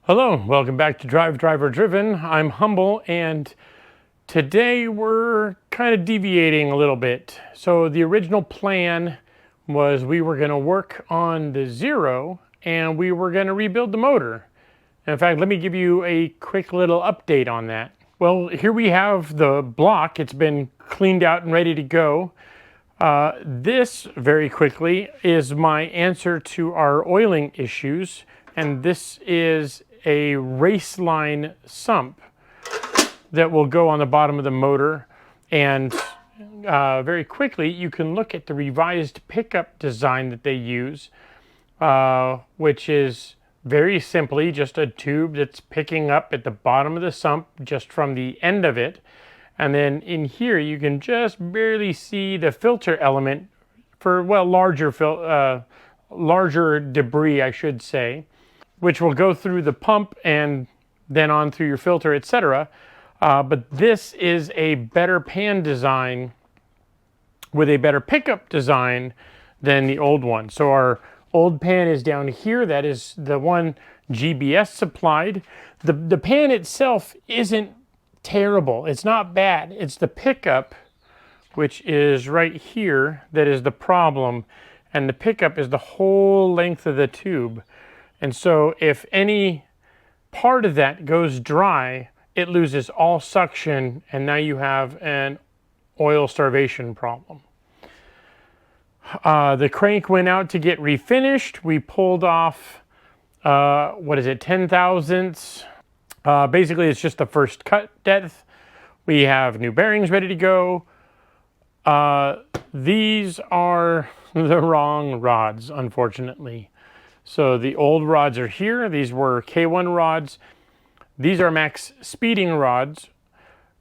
Hello, welcome back to DriveDriverDriven. I'm Humble, and today we're kind of deviating a little bit. So the original plan was we were going to work on the Zero and we were going to rebuild the motor. In fact, let me give you a quick little update on that. Well, here we have the block. It's been cleaned out and ready to go. This, very quickly, is my answer to our oiling issues, and this is a race line sump that will go on the bottom of the motor. And very quickly you can look at the revised pickup design that they use, which is very simply just a tube that's picking up at the bottom of the sump just from the end of it. And then in here you can just barely see the filter element for, well, larger debris, I should say, which will go through the pump and then on through your filter, etc. But this is a better pan design with a better pickup design than the old one. So our old pan is down here. That is the one GBS supplied. The pan itself isn't terrible. It's not bad. It's the pickup, which is right here, that is the problem. And the pickup is the whole length of the tube. And so if any part of that goes dry, it loses all suction, and now you have an oil starvation problem. The crank went out to get refinished. We pulled off, 10 thousandths. Basically, it's just the first cut depth. We have new bearings ready to go. These are the wrong rods, unfortunately. So the old rods are here. These were K1 rods. These are max speeding rods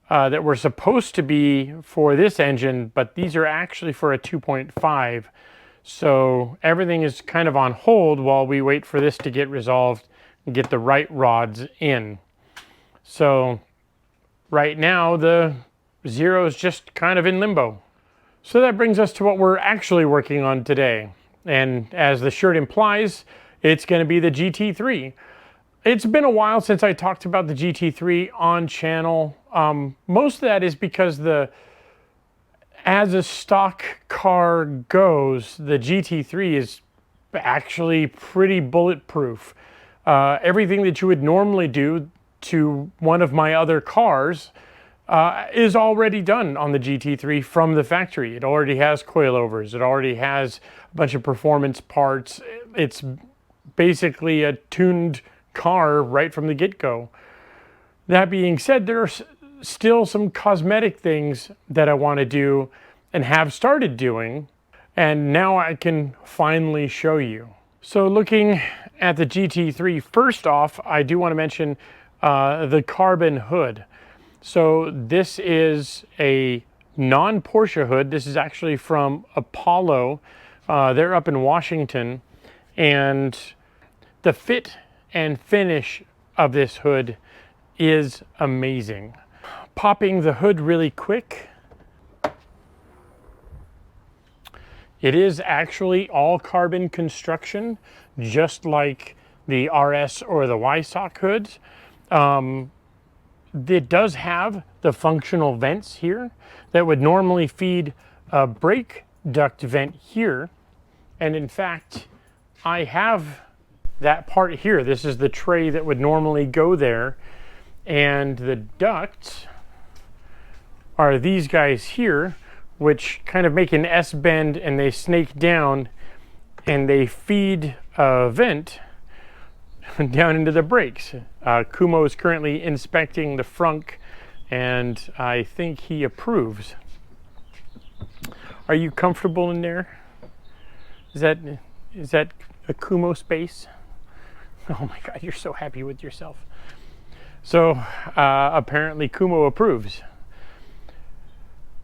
that were supposed to be for this engine, but these are actually for a 2.5. So everything is kind of on hold while we wait for this to get resolved and get the right rods in. So right now the Zero is just kind of in limbo. So that brings us to what we're actually working on today. And as the shirt implies, it's going to be the GT3. It's been a while since I talked about the GT3 on channel. Most of that is because as a stock car goes, the GT3 is actually pretty bulletproof. Everything that you would normally do to one of my other cars is already done on the GT3 from the factory. It already has coilovers. It already has a bunch of performance parts. It's basically a tuned car right from the get-go. That being said, there are still some cosmetic things that I want to do and have started doing, and now I can finally show you. So looking at the GT3, first off, I do want to mention the carbon hood. So this is a non-Porsche hood. This is actually from Apollo. They're up in Washington, and the fit and finish of this hood is amazing. Popping the hood really quick, it is actually all carbon construction, just like the RS or the Y-Sock hoods. It does have the functional vents here that would normally feed a brake duct vent here. And in fact, I have that part here. This is the tray that would normally go there. And the ducts are these guys here, which kind of make an S bend, and they snake down and they feed a vent down into the brakes. Kumo is currently inspecting the frunk, and I think he approves. Are you comfortable in there? Is that a Kumo space? Oh my God, you're so happy with yourself. So apparently Kumo approves.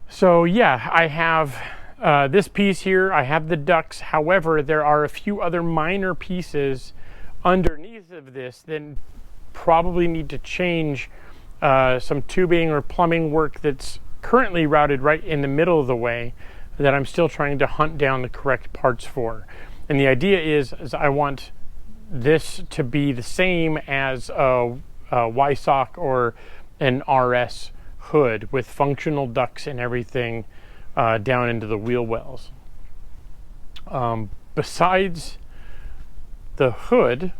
So yeah, I have this piece here. I have the ducts. However, there are a few other minor pieces underneath of this that probably need to change, some tubing or plumbing work that's currently routed right in the middle of the way that I'm still trying to hunt down the correct parts for. And the idea is I want this to be the same as a YSOC or an RS hood with functional ducts and everything down into the wheel wells. Besides the hood,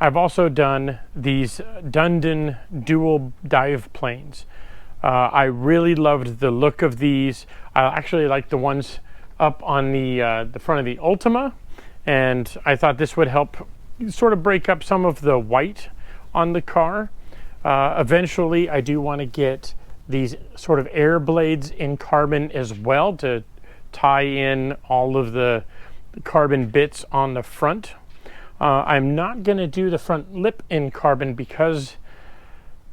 I've also done these Dundon dual dive planes. I really loved the look of these. I actually like the ones up on the front of the Ultima, and I thought this would help sort of break up some of the white on the car. Eventually, I do want to get these sort of air blades in carbon as well to tie in all of the carbon bits on the front. I'm not going to do the front lip in carbon because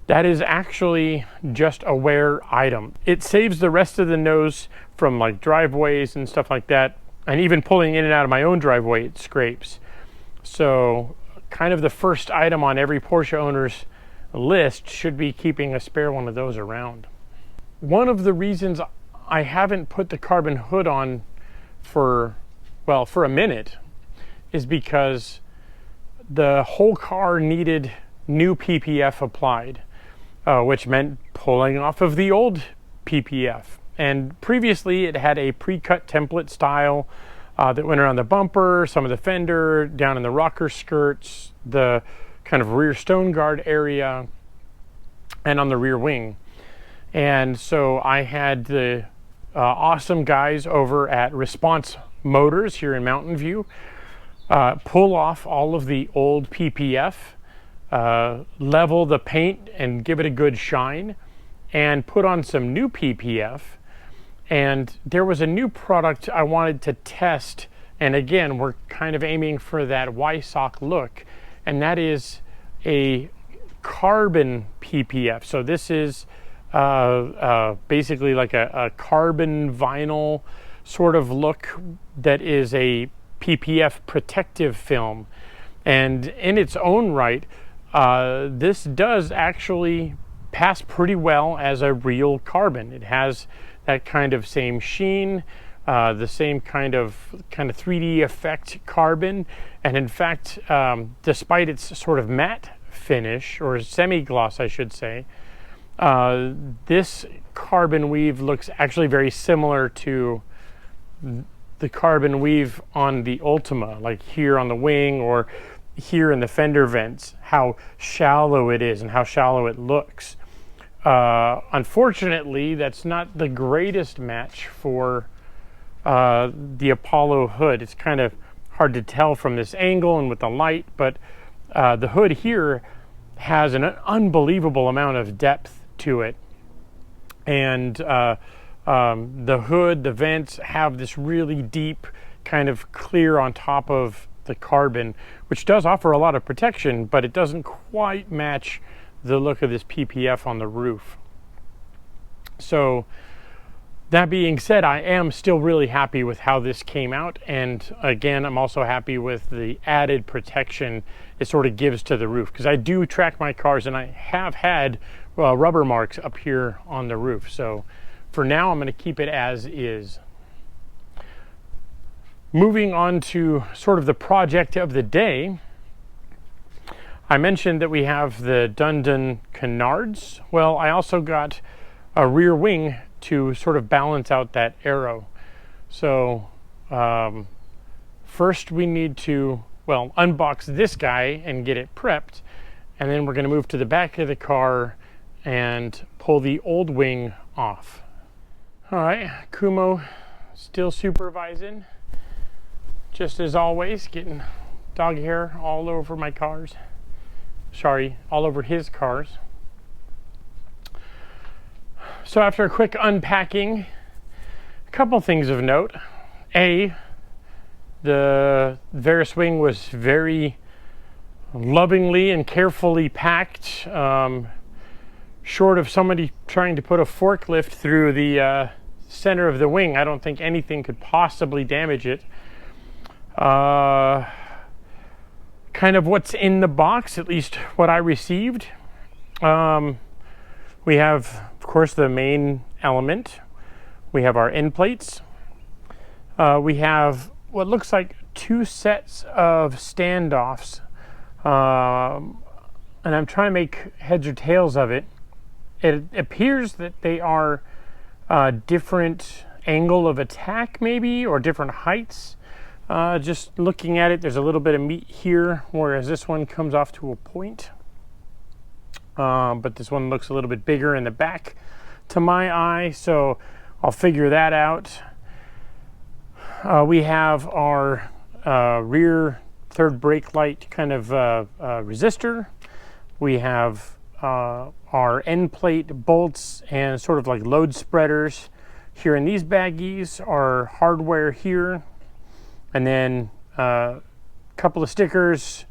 that is actually just a wear item. It saves the rest of the nose from like driveways and stuff like that, and even pulling in and out of my own driveway, it scrapes. So kind of the first item on every Porsche owner's list should be keeping a spare one of those around. One of the reasons I haven't put the carbon hood on for a minute is because the whole car needed new PPF applied, which meant pulling off of the old PPF. And previously it had a pre-cut template style that went around the bumper, some of the fender, down in the rocker skirts, the kind of rear stone guard area, and on the rear wing. And so I had the awesome guys over at Response Motors here in Mountain View pull off all of the old PPF, level the paint and give it a good shine, and put on some new PPF. And there was a new product I wanted to test, and again, we're kind of aiming for that YSOC look, and that is a carbon PPF. So this is basically like a carbon vinyl sort of look that is a PPF protective film. And in its own right, this does actually pass pretty well as a real carbon. It has that kind of same sheen, the same kind of 3D effect carbon. And in fact, despite its sort of matte finish, or semi-gloss I should say, this carbon weave looks actually very similar to the carbon weave on the Ultima, like here on the wing or here in the fender vents, how shallow it is and how shallow it looks. Unfortunately, that's not the greatest match for the Apollo hood. It's kind of hard to tell from this angle and with the light, but the hood here has an unbelievable amount of depth to it. And the hood, the vents have this really deep kind of clear on top of the carbon, which does offer a lot of protection, but it doesn't quite match the look of this PPF on the roof. So that being said, I am still really happy with how this came out, and again, I'm also happy with the added protection it sort of gives to the roof, because I do track my cars and I have had rubber marks up here on the roof. So for now, I'm going to keep it as is. Moving on to sort of the project of the day, I mentioned that we have the Dundon canards. Well, I also got a rear wing to sort of balance out that aero. So first we need to, unbox this guy and get it prepped, and then we're going to move to the back of the car and pull the old wing off. All right, Kumo still supervising, just as always, getting dog hair all over my cars. Sorry, all over his cars. So after a quick unpacking, a couple things of note. A, the Verus wing was very lovingly and carefully packed. Short of somebody trying to put a forklift through the center of the wing, I don't think anything could possibly damage it. Kind of what's in the box, at least what I received. We have, of course, the main element. We have our end plates. We have what looks like 2 sets of standoffs and I'm trying to make heads or tails of it. It appears that they are different angle of attack maybe, or different heights. Just looking at it, there's a little bit of meat here, whereas this one comes off to a point. But this one looks a little bit bigger in the back to my eye, so I'll figure that out. We have our rear third brake light kind of resistor. We have our end plate bolts and sort of like load spreaders here in these baggies, our hardware here, and then a couple of stickers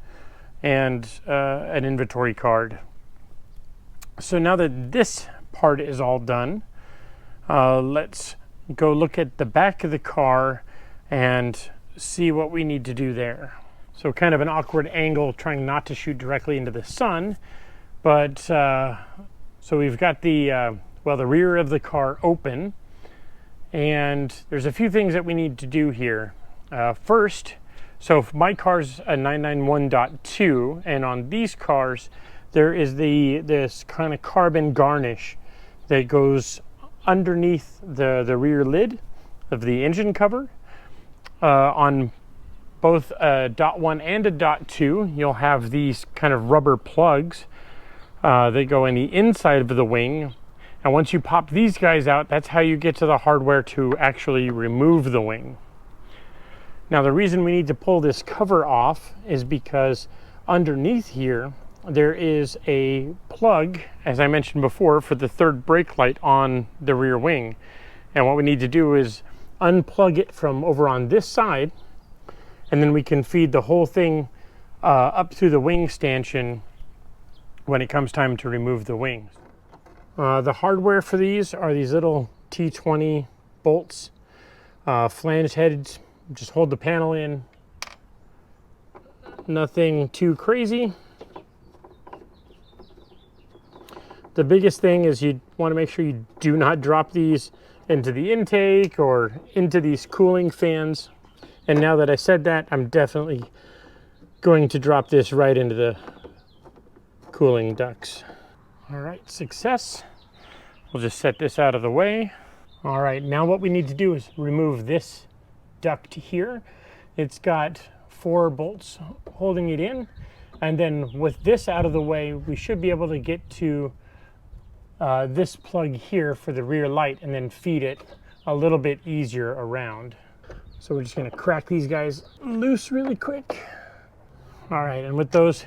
and an inventory card. So now that this part is all done, let's go look at the back of the car and see what we need to do there. So kind of an awkward angle, trying not to shoot directly into the sun, but so we've got the the rear of the car open, and there's a few things that we need to do here. First, so my car's a 991.2, and on these cars there is this kind of carbon garnish that goes underneath the rear lid of the engine cover. On both a .1 and a .2, you'll have these kind of rubber plugs that go in the inside of the wing. And once you pop these guys out, that's how you get to the hardware to actually remove the wing. Now, the reason we need to pull this cover off is because underneath here, there is a plug, as I mentioned before, for the third brake light on the rear wing. And what we need to do is unplug it from over on this side, and then we can feed the whole thing up through the wing stanchion when it comes time to remove the wings. The hardware for these are these little T20 bolts, flange heads. Just hold the panel in. Nothing too crazy. The biggest thing is you want to make sure you do not drop these into the intake or into these cooling fans. And now that I said that, I'm definitely going to drop this right into the cooling ducts. All right, success. We'll just set this out of the way. All right, now what we need to do is remove this duct here. It's got 4 bolts holding it in. And then with this out of the way, we should be able to get to this plug here for the rear light and then feed it a little bit easier around. So we're just gonna crack these guys loose really quick. All right, and with those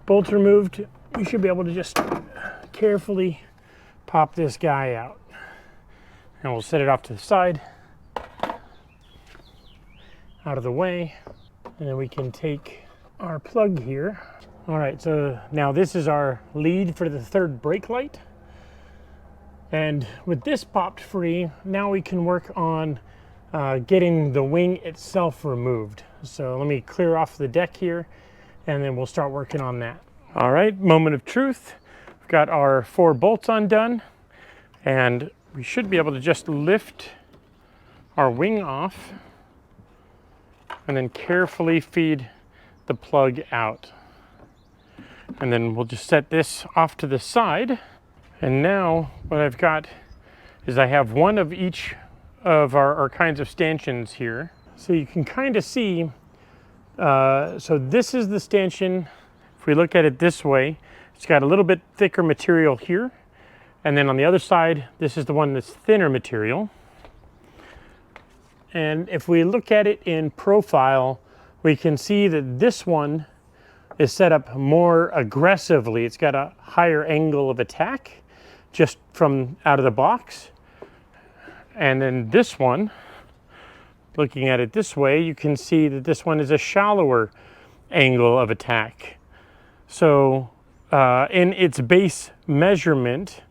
bolts removed, we should be able to just carefully pop this guy out. And we'll set it off to the side, out of the way, and then we can take our plug here. All right, so now this is our lead for the third brake light. And with this popped free, now we can work on getting the wing itself removed. So let me clear off the deck here, and then we'll start working on that. All right, moment of truth. We've got our 4 bolts undone, and we should be able to just lift our wing off and then carefully feed the plug out. And then we'll just set this off to the side. And now what I've got is I have one of each of our kinds of stanchions here. So you can kind of see, so this is the stanchion. If we look at it this way, it's got a little bit thicker material here. And then on the other side, this is the one that's thinner material. And if we look at it in profile, we can see that this one is set up more aggressively. It's got a higher angle of attack just from out of the box. And then this one, looking at it this way, you can see that this one is a shallower angle of attack. So in its base measurement,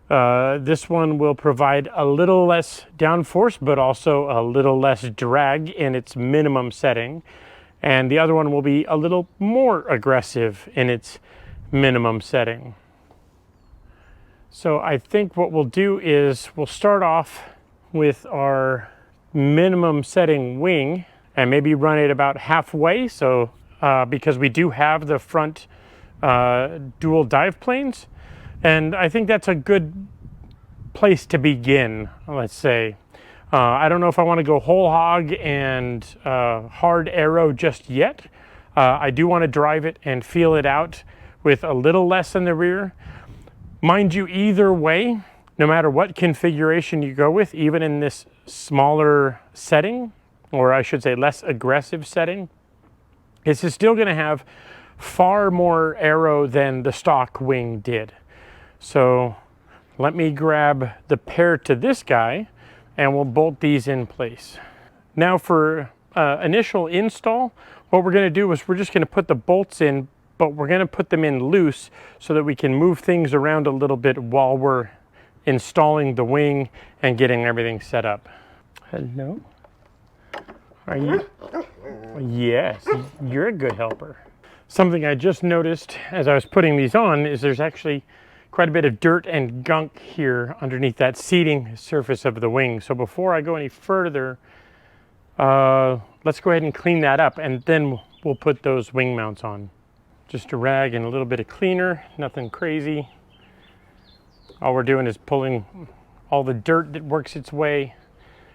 this one will provide a little less downforce, but also a little less drag in its minimum setting. And the other one will be a little more aggressive in its minimum setting. So I think what we'll do is we'll start off with our minimum setting wing and maybe run it about halfway. So because we do have the front dual dive planes, and I think that's a good place to begin, let's say. I don't know if I want to go whole hog and hard aero just yet. I do want to drive it and feel it out with a little less in the rear. Mind you, either way, no matter what configuration you go with, even in this smaller setting, or I should say less aggressive setting, this is still going to have far more aero than the stock wing did. So let me grab the pair to this guy and we'll bolt these in place. Now for initial install, what we're going to do is we're just going to put the bolts in, but we're going to put them in loose so that we can move things around a little bit while we're installing the wing and getting everything set up. Hello? Are you? Yes, you're a good helper. Something I just noticed as I was putting these on is there's actually quite a bit of dirt and gunk here underneath that seating surface of the wing. So before I go any further, let's go ahead and clean that up, and then we'll put those wing mounts on. Just a rag and a little bit of cleaner, nothing crazy. All we're doing is pulling all the dirt that works its way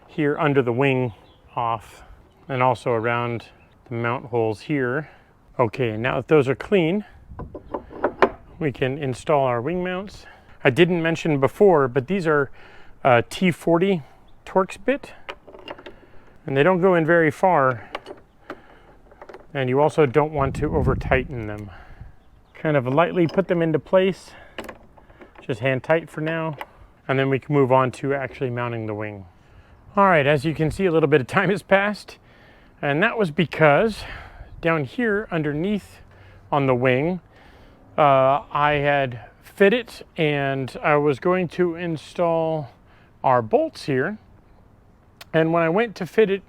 here under the wing off, and also around the mount holes here. Okay, now that those are clean, we can install our wing mounts. I didn't mention before, but these are T40 Torx bit, and they don't go in very far, and you also don't want to over tighten them. Kind of lightly put them into place, just hand tight for now, and then we can move on to actually mounting the wing. All right, as you can see, a little bit of time has passed, and that was because down here underneath on the wing, I had fit it, and I was going to install our bolts here. And when I went to fit it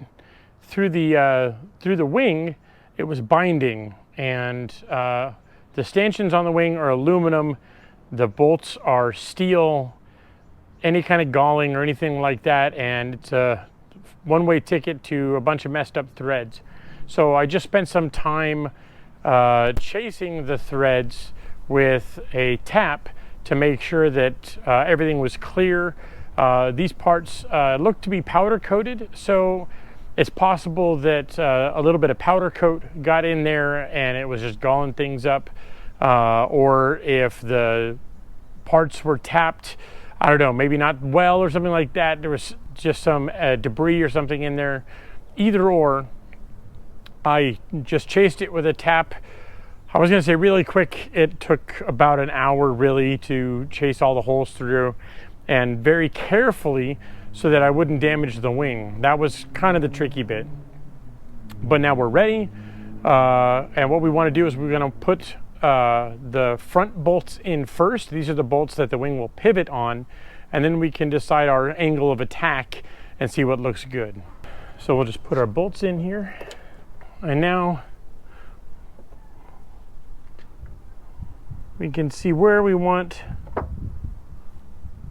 through the wing, it was binding, and the stanchions on the wing are aluminum. The bolts are steel. Any kind of galling or anything like that, and it's a one-way ticket to a bunch of messed up threads. So I just spent some time chasing the threads with a tap to make sure that everything was clear. These parts look to be powder coated, so it's possible that a little bit of powder coat got in there and it was just galling things up, or if the parts were tapped, I don't know, maybe not well or something like that. There was just some debris or something in there. Either or, I just chased it with a tap. I was going to say really quick. It took about an hour really to chase all the holes through, and very carefully so that I wouldn't damage the wing. That was kind of the tricky bit. But now we're ready, and what we want to do is we're going to put the front bolts in first. These are the bolts that the wing will pivot on, and then we can decide our angle of attack and see what looks good. So we'll just put our bolts in here, and now we can see where we want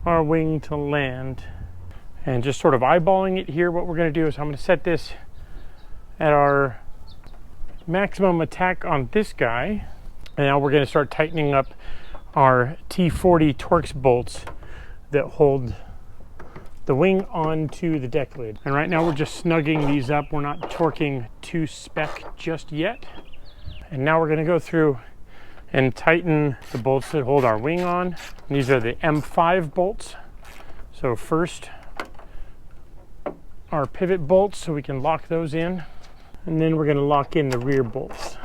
our wing to land. And just sort of eyeballing it here, what we're going to do is I'm going to set this at our maximum attack on this guy. And now we're going to start tightening up our T40 Torx bolts that hold the wing onto the deck lid. And right now we're just snugging these up. We're not torquing to spec just yet. And now we're going to go through and tighten the bolts that hold our wing on. And these are the M5 bolts. So first, our pivot bolts, so we can lock those in. And then we're going to lock in the rear bolts.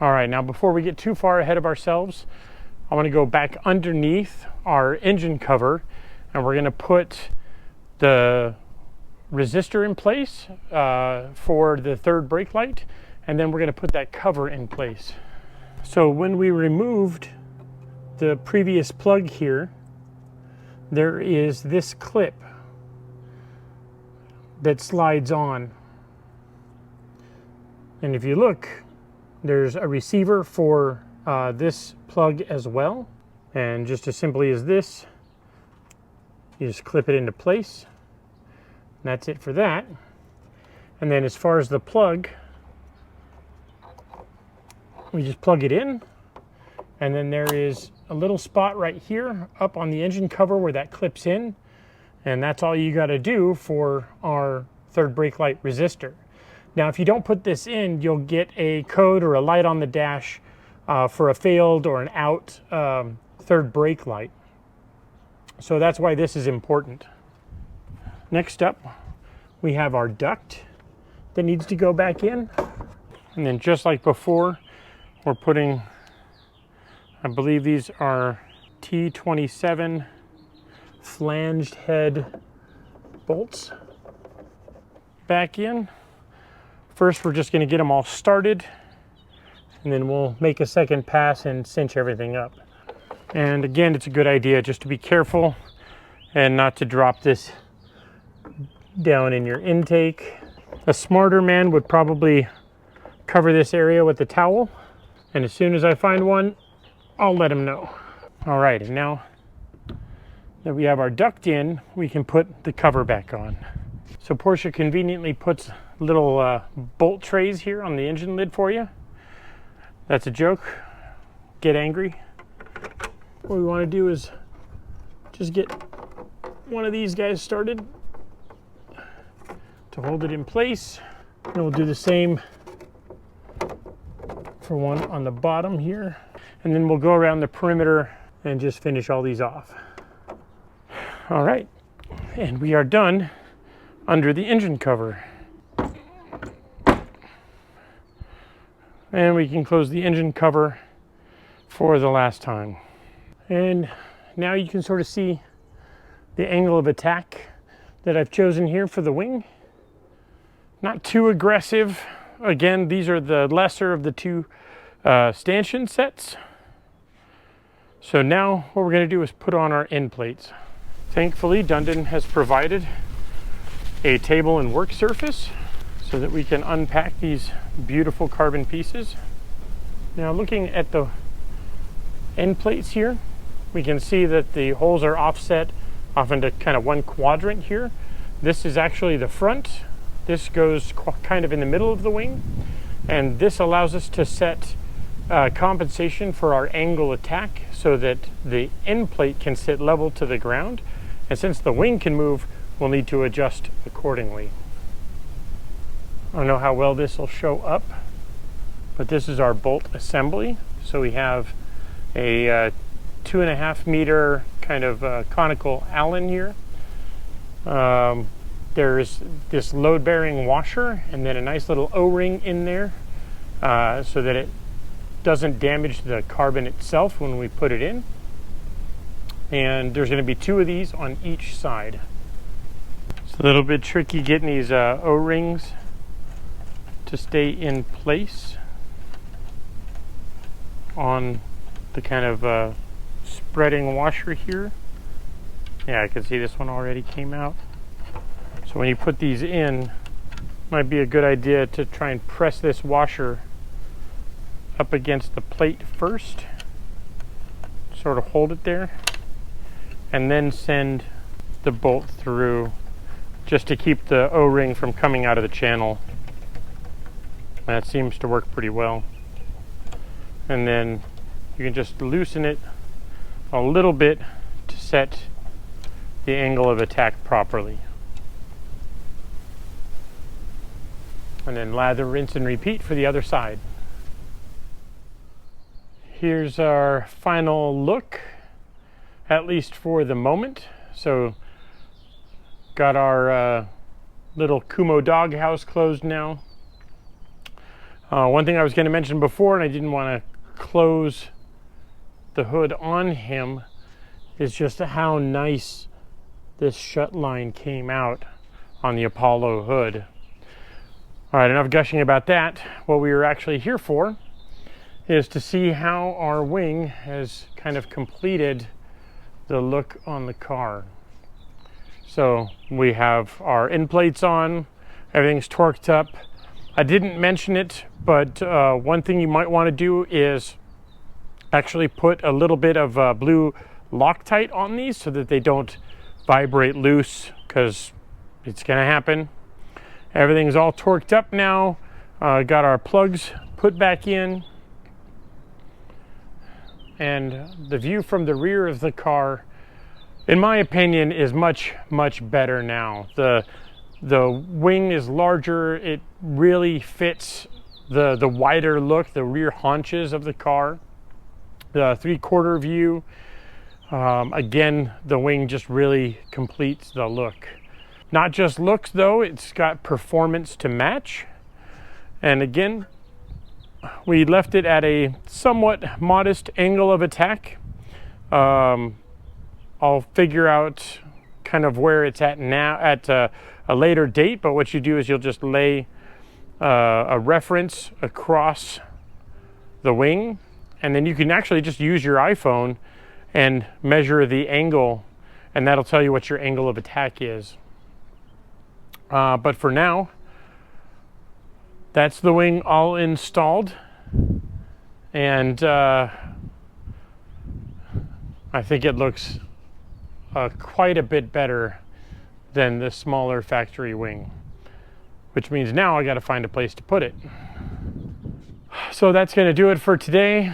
All right, now before we get too far ahead of ourselves, I want to go back underneath our engine cover, and we're going to put the resistor in place for the third brake light, and then we're going to put that cover in place. So when we removed the previous plug here, there is this clip that slides on. And if you look, there's a receiver for this plug as well. And just as simply as this, you just clip it into place. And that's it for that. And then as far as the plug, We just plug it in, and then there is a little spot right here up on the engine cover where that clips in, and that's all you got to do for our third brake light resistor. Now, if you don't put this in, you'll get a code or a light on the dash for a failed or an out third brake light. So that's why this is important. Next up, we have our duct that needs to go back in. And then just like before, we're putting, I believe these are T27 flanged head bolts back in. First, we're just going to get them all started, and then we'll make a second pass and cinch everything up. And again, it's a good idea just to be careful and not to drop this down in your intake. A smarter man would probably cover this area with a towel, and as soon as I find one, I'll let him know. All right, and now that we have our duct in, we can put the cover back on. So Porsche conveniently puts little bolt trays here on the engine lid for you. That's a joke. Get angry. What we want to do is just get one of these guys started to hold it in place. And we'll do the same for one on the bottom here. And then we'll go around the perimeter and just finish all these off. All right, and we are done under the engine cover. And we can close the engine cover for the last time. And now you can sort of see the angle of attack that I've chosen here for the wing. Not too aggressive. Again, these are the lesser of the two stanchion sets. So now what we're going to do is put on our end plates. Thankfully, Dundon has provided a table and work surface so that we can unpack these beautiful carbon pieces. Now, looking at the end plates here, we can see that the holes are offset off into kind of one quadrant here. This is actually the front. This goes kind of in the middle of the wing, and this allows us to set compensation for our angle attack so that the end plate can sit level to the ground. And since the wing can move, we'll need to adjust accordingly. I don't know how well this will show up, but this is our bolt assembly. So we have a 2.5 meter kind of conical Allen here. There's this load-bearing washer and then a nice little O-ring in there so that it doesn't damage the carbon itself when we put it in. And there's going to be 2 of these on each side. It's a little bit tricky getting these O-rings to stay in place on the kind of spreading washer here. Yeah, I can see this one already came out. So when you put these in, might be a good idea to try and press this washer up against the plate first. Sort of hold it there, and then send the bolt through just to keep the O-ring from coming out of the channel. That seems to work pretty well. And then you can just loosen it a little bit to set the angle of attack properly. And then lather, rinse, and repeat for the other side. Here's our final look, at least for the moment. So, got our little Kumo doghouse closed now. One thing I was going to mention before, and I didn't want to close the hood on him, is just how nice this shut line came out on the Apollo hood. All right, enough gushing about that. What we were actually here for is to see how our wing has kind of completed the look on the car. So we have our end plates on, everything's torqued up. I didn't mention it, but one thing you might want to do is actually put a little bit of blue Loctite on these so that they don't vibrate loose, because it's going to happen. Everything's all torqued up now. Got our plugs put back in. and the view from the rear of the car, in my opinion, is much better now. The wing is larger. It really fits the wider look, the rear haunches of the car. The 3/4 view, again, the wing just really completes the look. Not just looks though, it's got performance to match. And again, we left it at a somewhat modest angle of attack. I'll figure out kind of where it's at now at a later date, but what you do is you'll just lay a reference across the wing, and then you can actually just use your iPhone and measure the angle, and that'll tell you what your angle of attack is. But for now, that's the wing all installed, and I think it looks quite a bit better than the smaller factory wing, which means now I got to find a place to put it. So that's going to do it for today.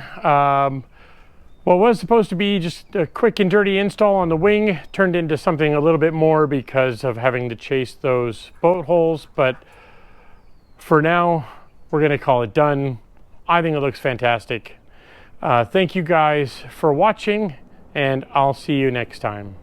What was supposed to be just a quick and dirty install on the wing turned into something a little bit more because of having to chase those bolt holes, but for now we're going to call it done. I think it looks fantastic. Thank you guys for watching, and I'll see you next time.